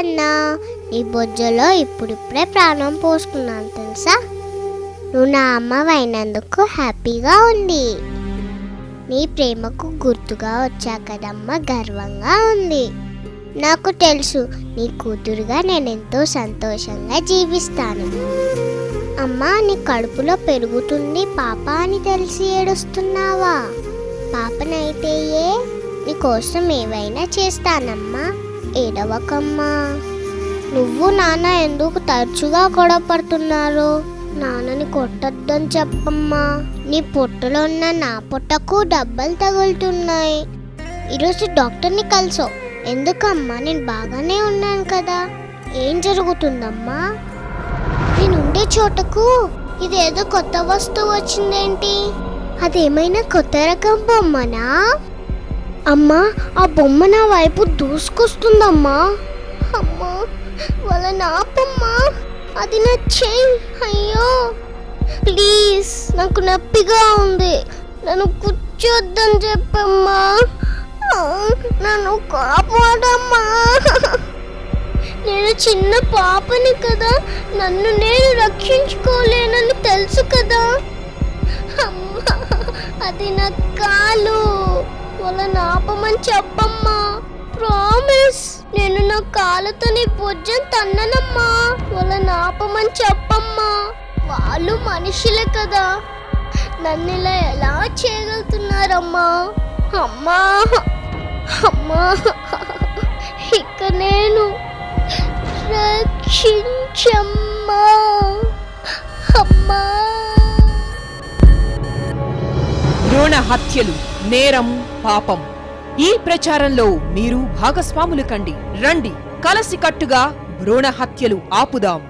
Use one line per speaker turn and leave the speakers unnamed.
అన్నా, నీ బొజ్జలో ఇప్పుడిప్పుడే ప్రాణం పోసుకున్నాను తెలుసా. నువ్వు నా అమ్మవైనందుకు హ్యాపీగా ఉంది. నీ ప్రేమకు గుర్తుగా వచ్చా కదమ్మా, గర్వంగా ఉంది. నాకు తెలుసు నీ కూతురుగా నేనెంతో సంతోషంగా జీవిస్తాను. అమ్మా, నీ కడుపులో పెరుగుతుంది పాప అని తెలిసి ఏడుస్తున్నావా? పాపనైతే నీకోసం ఏవైనా చేస్తానమ్మా, ఏడవకమ్మా. నువ్వు నాన్న ఎందుకు తరచుగా గొడవ పడుతున్నారు? నాన్నని కొట్టొద్దని చెప్పమ్మా. నీ పొట్టలో ఉన్న నా పొట్టకు డబ్బలు తగులుతున్నాయి. ఈరోజు డాక్టర్ని కలిసో. ఎందుకమ్మా? నేను బాగానే ఉన్నాను కదా. ఏం జరుగుతుందమ్మా? నేనుండే చోటకు ఇదేదో కొత్త వస్తువు వచ్చిందేంటి? అదేమైనా కొత్త రకం బొమ్మనా? అమ్మా, ఆ బొమ్మ నా వైపు దూసుకొస్తుందమ్మా. అమ్మా, వాళ్ళ నాపమ్మా, అది నా చెయ్యి. అయ్యో ప్లీజ్, నాకు నొప్పిగా ఉంది. నన్ను కూర్చోద్దని చెప్పమ్మా. నన్ను కాపాడమ్మా. నేను చిన్న పాపని కదా, నన్ను నేను రక్షించుకోలేనని తెలుసు కదా. అమ్మా, అది నా కాలు. వాళ్ళని ఆపమని చెప్పమ్మా. ప్రామిస్, నేను నా కాళ్ళతో నీ బొజ్జను తన్ననమ్మా. వాళ్ళని ఆపమని చెప్పమ్మా. వాళ్ళు మనుషులే కదా, నన్ను ఇలా ఎలా చేయగలుగుతున్నారమ్మా? అమ్మా అమ్మా, ఇక నేను రక్షించమ్మా. అమ్మా.
భ్రూణ హత్యలు నేరం, పాపం. ఈ ప్రచారంలో మీరు భాగస్వాములు కండి. రండి, కలసికట్టుగా భ్రూణ హత్యలు ఆపుదాం.